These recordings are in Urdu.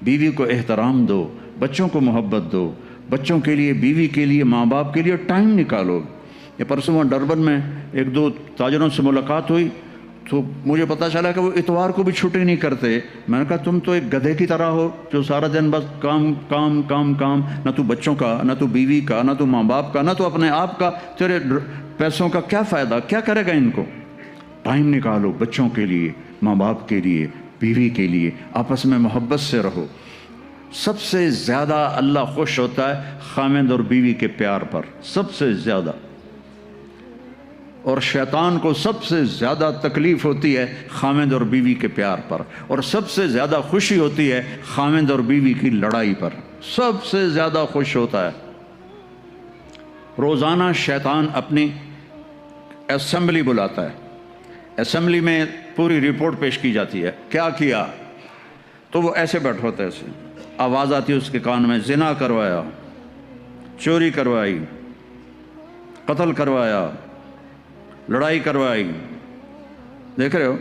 بیوی کو احترام دو، بچوں کو محبت دو، بچوں کے لیے، بیوی کے لیے، ماں باپ کے لیے ٹائم نکالو۔ یہ پرسوں ڈربن میں ایک دو تاجروں سے ملاقات ہوئی تو مجھے پتہ چلا کہ وہ اتوار کو بھی چھٹی نہیں کرتے۔ میں نے کہا تم تو ایک گدھے کی طرح ہو جو سارا دن بس کام کام کام کام، نہ تو بچوں کا، نہ تو بیوی کا، نہ تو ماں باپ کا، نہ تو اپنے آپ کا۔ تیرے پیسوں کا کیا فائدہ؟ کیا کرے گا ان کو؟ ٹائم نکالو بچوں کے لیے، ماں باپ کے لیے، بیوی کے لیے، آپس میں محبت سے رہو۔ سب سے زیادہ اللہ خوش ہوتا ہے خامند اور بیوی کے پیار پر، سب سے زیادہ۔ اور شیطان کو سب سے زیادہ تکلیف ہوتی ہے خامند اور بیوی کے پیار پر، اور سب سے زیادہ خوشی ہوتی ہے خامند اور بیوی کی لڑائی پر، سب سے زیادہ خوش ہوتا ہے۔ روزانہ شیطان اپنی اسمبلی بلاتا ہے، اسمبلی میں پوری رپورٹ پیش کی جاتی ہے، کیا کیا؟ تو وہ ایسے بیٹھا ہوتا ہے، ایسے آواز آتی ہے اس کے کان میں، زنا کروایا، چوری کروائی، قتل کروایا، لڑائی کروائی۔ دیکھ رہے ہو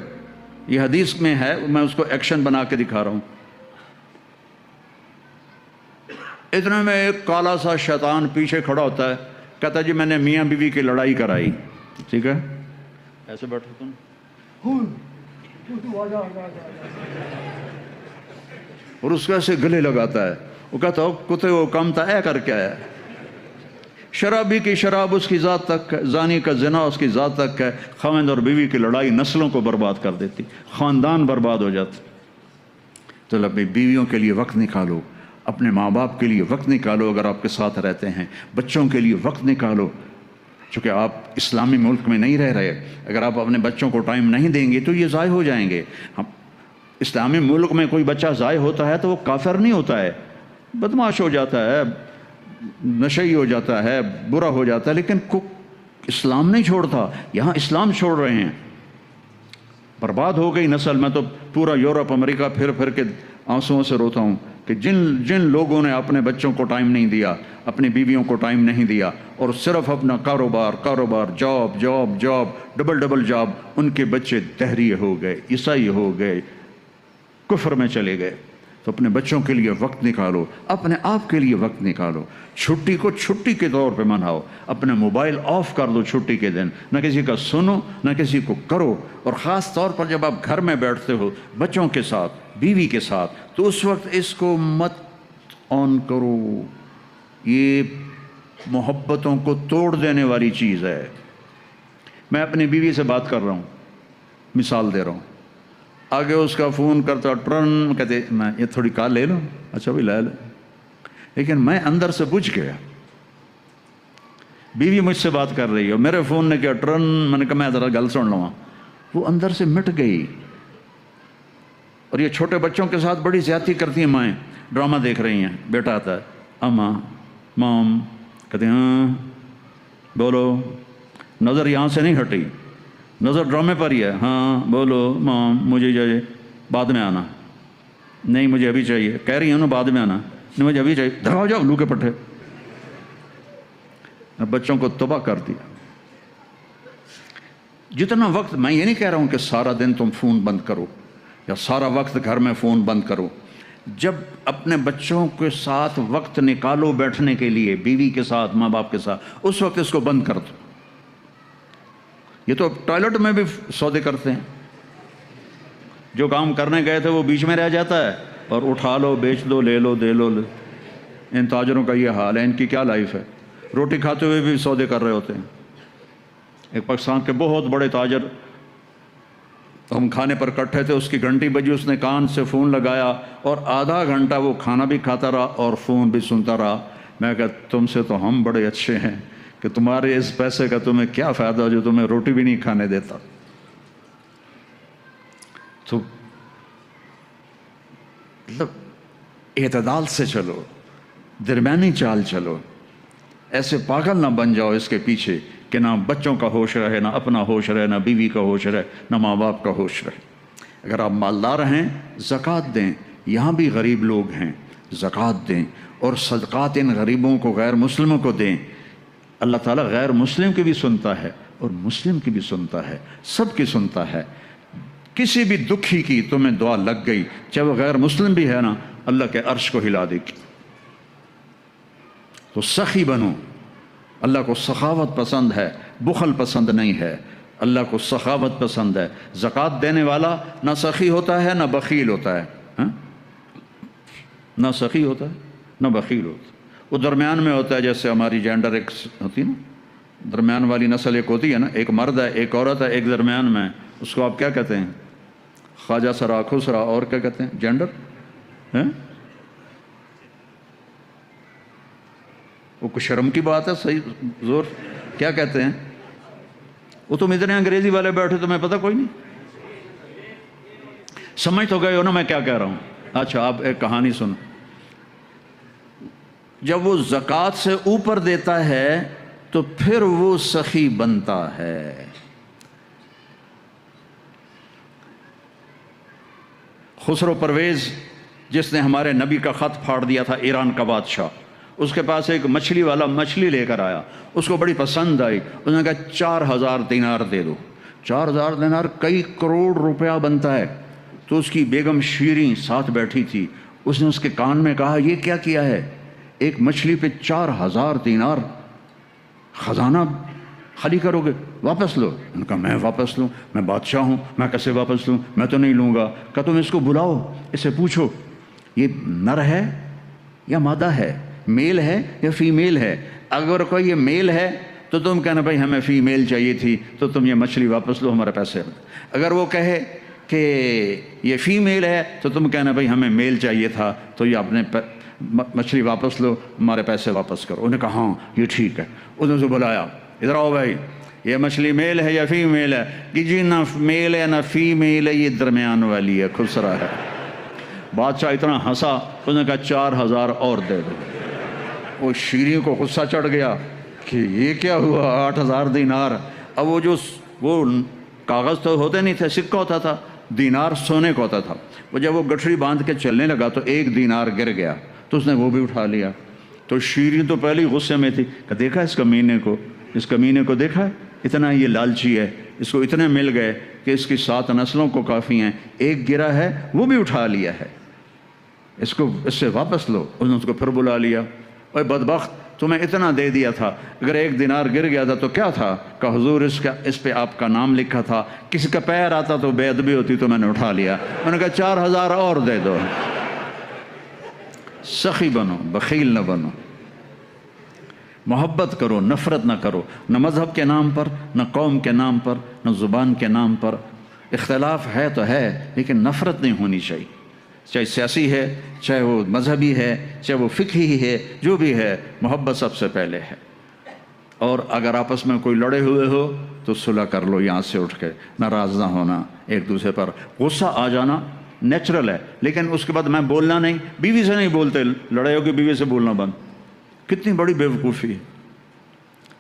یہ حدیث میں ہے، میں اس کو ایکشن بنا کے دکھا رہا ہوں۔ اتنے میں ایک کالا سا شیطان پیچھے کھڑا ہوتا ہے، کہتا ہے جی میں نے میاں بیوی کی لڑائی کرائی، ٹھیک ہے؟ ایسے بیٹھو تم، اور اس کو ایسے گلے لگاتا ہے۔ وہ کہتا ہو کتے وہ کم تھا اے کر کے آیا۔ شرابی کی شراب اس کی ذات تک ہے، زانی کا زنا اس کی ذات تک ہے۔ خاوند اور بیوی کی لڑائی نسلوں کو برباد کر دیتی، خاندان برباد ہو جاتے۔ تو اپنی بیویوں کے لیے وقت نکالو، اپنے ماں باپ کے لیے وقت نکالو اگر آپ کے ساتھ رہتے ہیں، بچوں کے لیے وقت نکالو، چونکہ آپ اسلامی ملک میں نہیں رہ رہے۔ اگر آپ اپنے بچوں کو ٹائم نہیں دیں گے تو یہ ضائع ہو جائیں گے۔ اسلامی ملک میں کوئی بچہ ضائع ہوتا ہے تو وہ کافر نہیں ہوتا ہے، بدمعاش ہو جاتا ہے، نشئی ہو جاتا ہے، برا ہو جاتا ہے، لیکن اسلام نہیں چھوڑتا۔ یہاں اسلام چھوڑ رہے ہیں، برباد ہو گئی نسل۔ میں تو پورا یورپ امریکہ پھر پھر کے آنسوؤں سے روتا ہوں کہ جن لوگوں نے اپنے بچوں کو ٹائم نہیں دیا، اپنی بیویوں کو ٹائم نہیں دیا، اور صرف اپنا کاروبار، جاب، ڈبل جاب، ان کے بچے دہری ہو گئے، عیسائی ہو گئے، کفر میں چلے گئے۔ تو اپنے بچوں کے لیے وقت نکالو، اپنے آپ کے لیے وقت نکالو۔ چھٹی کو چھٹی کے طور پہ مناؤ، اپنے موبائل آف کر دو چھٹی کے دن، نہ کسی کا سنو نہ کسی کو کرو۔ اور خاص طور پر جب آپ گھر میں بیٹھتے ہو بچوں کے ساتھ، بیوی کے ساتھ، تو اس وقت اس کو مت آن کرو، یہ محبتوں کو توڑ دینے والی چیز ہے۔ میں اپنی بیوی سے بات کر رہا ہوں، مثال دے رہا ہوں، آگے اس کا فون کرتا ٹرن، کہتے میں یہ تھوڑی کال لے لوں، اچھا بھی لے لیں، لیکن میں اندر سے بجھ گیا۔ بیوی مجھ سے بات کر رہی ہے، میرے فون نے کیا ٹرن، میں نے کہا میں ذرا گل سن لوں، وہ اندر سے مٹ گئی۔ اور یہ چھوٹے بچوں کے ساتھ بڑی زیادتی کرتی ہیں مائیں، ڈرامہ دیکھ رہی ہیں، بیٹا آتا ہے اماں مام، کہتے ہیں ہاں بولو، نظر یہاں سے نہیں ہٹی، نظر ڈرامے پر ہی ہے، ہاں بولو مام مجھے چاہیے، بعد میں آنا، نہیں مجھے ابھی چاہیے، کہہ رہی ہوں نا بعد میں آنا، نہیں مجھے ابھی چاہیے، دھڑا جاؤ لو کے پٹھے۔ بچوں کو تباہ کر دیا۔ جتنا وقت، میں یہ نہیں کہہ رہا ہوں کہ سارا دن تم فون بند کرو یا سارا وقت گھر میں فون بند کرو، جب اپنے بچوں کے ساتھ وقت نکالو بیٹھنے کے لیے، بیوی کے ساتھ، ماں باپ کے ساتھ، اس وقت اس کو بند کر دو۔ یہ تو ٹوائلٹ میں بھی سودے کرتے ہیں، جو کام کرنے گئے تھے وہ بیچ میں رہ جاتا ہے، اور اٹھا لو، بیچ دو، لے لو، دے لو۔ ان تاجروں کا یہ حال ہے، ان کی کیا لائف ہے، روٹی کھاتے ہوئے بھی سودے کر رہے ہوتے ہیں۔ ایک پاکستان کے بہت بڑے تاجر، ہم کھانے پر کٹھے تھے، اس کی گھنٹی بجی، اس نے کان سے فون لگایا اور آدھا گھنٹہ وہ کھانا بھی کھاتا رہا اور فون بھی سنتا رہا۔ میں کہا تم سے تو ہم بڑے اچھے ہیں کہ تمہارے اس پیسے کا تمہیں کیا فائدہ جو تمہیں روٹی بھی نہیں کھانے دیتا۔ تو مطلب اعتدال سے چلو، درمیانی چال چلو، ایسے پاگل نہ بن جاؤ اس کے پیچھے کہ نہ بچوں کا ہوش رہے، نہ اپنا ہوش رہے، نہ بیوی کا ہوش رہے، نہ ماں باپ کا ہوش رہے۔ اگر آپ مالدار ہیں زکوٰۃ دیں، یہاں بھی غریب لوگ ہیں، زکوٰۃ دیں، اور صدقات ان غریبوں کو، غیر مسلموں کو دیں۔ اللہ تعالیٰ غیر مسلم کی بھی سنتا ہے اور مسلم کی بھی سنتا ہے، سب کی سنتا ہے۔ کسی بھی دکھی کی تمہیں دعا لگ گئی، چاہے وہ غیر مسلم بھی ہے نا، اللہ کے عرش کو ہلا دے گی۔ تو سخی بنو، اللہ کو سخاوت پسند ہے، بخل پسند نہیں ہے، اللہ کو سخاوت پسند ہے۔ زکوٰۃ دینے والا نہ سخی ہوتا ہے نہ بخیل ہوتا ہے، ہاں؟ نہ سخی ہوتا ہے نہ بخیل ہوتا ہے، وہ درمیان میں ہوتا ہے۔ جیسے ہماری جینڈر ایک ہوتی ہے نا، درمیان والی نسل ایک ہوتی ہے نا، ایک مرد ہے ایک عورت ہے، ایک درمیان میں، اس کو آپ کیا کہتے ہیں؟ خواجہ سرا، خسرا، اور کیا کہتے ہیں؟ جینڈر، ہیں؟ وہ کچھ شرم کی بات ہے، صحیح زور کیا کہتے ہیں؟ وہ تم اتنے انگریزی والے بیٹھے تمہیں پتہ کوئی نہیں؟ سمجھ تو گئے ہو نا میں کیا کہہ رہا ہوں؟ اچھا آپ ایک کہانی سن، جب وہ زکوٰۃ سے اوپر دیتا ہے تو پھر وہ سخی بنتا ہے۔ خسرو پرویز جس نے ہمارے نبی کا خط پھاڑ دیا تھا، ایران کا بادشاہ، اس کے پاس ایک مچھلی والا مچھلی لے کر آیا، اس کو بڑی پسند آئی، اس نے کہا 4000 دینار دے دو۔ 4000 دینار کئی کروڑ روپیہ بنتا ہے۔ تو اس کی بیگم شیریں ساتھ بیٹھی تھی، اس نے اس کے کان میں کہا یہ کیا کیا ہے؟ ایک مچھلی پہ 4000 دینار خزانہ خالی کرو گے؟ واپس لو۔ ان کا میں واپس لوں؟ میں بادشاہ ہوں، میں کیسے واپس لوں؟ میں تو نہیں لوں گا۔ کہا تم اس کو بلاؤ، اسے پوچھو یہ نر ہے یا مادہ ہے، میل ہے یا فیمیل ہے؟ اگر کوئی یہ میل ہے تو تم کہنا بھائی ہمیں فیمیل چاہیے تھی، تو تم یہ مچھلی واپس لو، ہمارے پیسے۔ اگر وہ کہے کہ یہ فیمیل ہے تو تم کہنا بھائی ہمیں میل چاہیے تھا، تو یہ اپنے مچھلی واپس لو، ہمارے پیسے واپس کرو۔ انہوں نے کہا ہاں یہ ٹھیک ہے۔ انہوں نے بلایا، ادھر آؤ بھائی، یہ مچھلی میل ہے یا فیمیل ہے؟ کہ جی نہ میل ہے نہ فیمیل ہے، یہ درمیان والی ہے، خسرا ہے۔ بادشاہ اتنا ہنسا، انہوں نے کہا 4000 اور دے دو۔ وہ شیریں کو غصہ چڑھ گیا کہ یہ کیا ہوا، 8000 دینار۔ اب وہ کاغذ تو ہوتے نہیں تھے، سکہ ہوتا تھا، دینار سونے کا ہوتا تھا۔ وہ جب وہ گٹھڑی باندھ کے چلنے لگا تو 1 دینار گر گیا، تو اس نے وہ بھی اٹھا لیا۔ تو شیریں تو پہلے ہی غصے میں تھی کہ دیکھا اس کمینے کو دیکھا ہے، اتنا یہ لالچی ہے، اس کو اتنے مل گئے کہ اس کی 7 نسلوں کو کافی ہیں، ایک گرا ہے وہ بھی اٹھا لیا ہے، اس سے واپس لو۔ انہوں نے اس کو پھر بلا لیا، اے بدبخت تمہیں اتنا دے دیا تھا، اگر 1 دینار گر گیا تھا تو کیا تھا؟ کہ حضور اس پہ آپ کا نام لکھا تھا، کسی کا پیر آتا تو بے ادبی ہوتی تو میں نے اٹھا لیا۔ انہوں نے کہا 4000 اور دے دو۔ سخی بنو، بخیل نہ بنو، محبت کرو، نفرت نہ کرو، نہ مذہب کے نام پر، نہ قوم کے نام پر، نہ زبان کے نام پر۔ اختلاف ہے تو ہے لیکن نفرت نہیں ہونی چاہیے، چاہے سیاسی ہے، چاہے وہ مذہبی ہے، چاہے وہ فقہی ہے، جو بھی ہے، محبت سب سے پہلے ہے۔ اور اگر آپس میں کوئی لڑے ہوئے ہو تو صلح کر لو، یہاں سے اٹھ کے، ناراض نہ ہونا، ایک دوسرے پر غصہ آ جانا نیچرل ہے، لیکن اس کے بعد میں بولنا نہیں، بیوی سے نہیں بولتے، لڑائی ہوگی بیوی سے بولنا بند، کتنی بڑی بے وقوفی ہے۔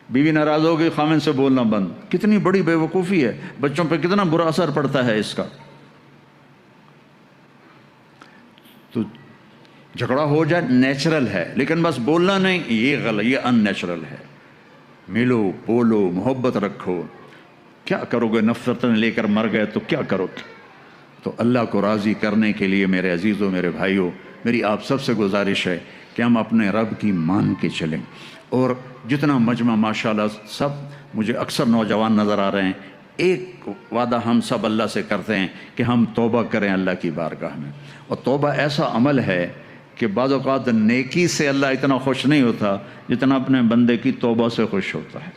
بیوی ناراض ہوگی، خامن سے بولنا بند، کتنی بڑی بے وقوفی ہے، بچوں پہ کتنا برا اثر پڑتا ہے اس کا۔ تو جھگڑا ہو جائے نیچرل ہے، لیکن بس بولنا نہیں، یہ غلط، یہ ان نیچرل ہے۔ ملو، بولو، محبت رکھو۔ کیا کرو گے؟ نفرتیں لے کر مر گئے تو کیا کرو گے؟ تو اللہ کو راضی کرنے کے لیے میرے عزیزوں، میرے بھائیوں، میری آپ سب سے گزارش ہے کہ ہم اپنے رب کی مان کے چلیں۔ اور جتنا مجمع ماشاءاللہ سب مجھے اکثر نوجوان نظر آ رہے ہیں، ایک وعدہ ہم سب اللہ سے کرتے ہیں کہ ہم توبہ کریں اللہ کی بارگاہ میں۔ اور توبہ ایسا عمل ہے کہ بعض اوقات نیکی سے اللہ اتنا خوش نہیں ہوتا جتنا اپنے بندے کی توبہ سے خوش ہوتا ہے۔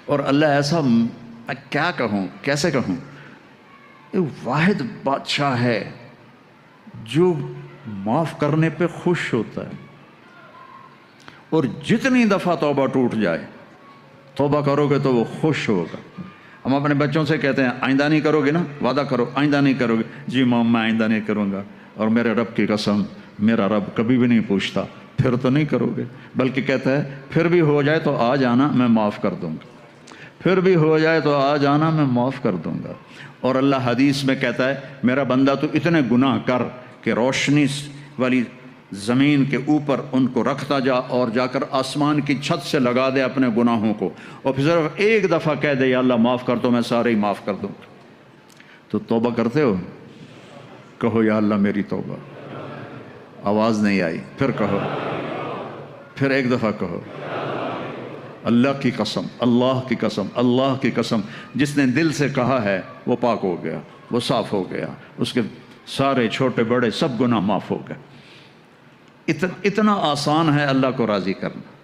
اور اللہ ایسا، کیا کہوں، کیسے کہوں، ایک واحد بادشاہ ہے جو معاف کرنے پہ خوش ہوتا ہے۔ اور جتنی دفعہ توبہ ٹوٹ جائے، توبہ کرو گے تو وہ خوش ہوگا۔ ہم اپنے بچوں سے کہتے ہیں آئندہ نہیں کرو گے نا، وعدہ کرو آئندہ نہیں کرو گے۔ جی مام میں آئندہ نہیں کروں گا، اور میرے رب کی قسم میرا رب کبھی بھی نہیں پوچھتا پھر تو نہیں کرو گے، بلکہ کہتا ہے پھر بھی ہو جائے تو آ جانا، میں معاف کر دوں گا، پھر بھی ہو جائے تو آ جانا، میں معاف کر دوں گا۔ اور اللہ حدیث میں کہتا ہے میرا بندہ تو اتنے گناہ کر کہ روشنی والی زمین کے اوپر ان کو رکھتا جا اور جا کر آسمان کی چھت سے لگا دے اپنے گناہوں کو، اور پھر صرف ایک دفعہ کہہ دے یا اللہ معاف کر دو، میں سارے ہی معاف کر دوں گا۔ تو توبہ کرتے ہو؟ کہو یا اللہ میری توبہ، آواز نہیں آئی، پھر کہو، پھر ایک دفعہ کہو، اللہ کی قسم، اللہ کی قسم، اللہ کی قسم، جس نے دل سے کہا ہے وہ پاک ہو گیا، وہ صاف ہو گیا، اس کے سارے چھوٹے بڑے سب گناہ معاف ہو گئے۔ اتنا آسان ہے اللہ کو راضی کرنا۔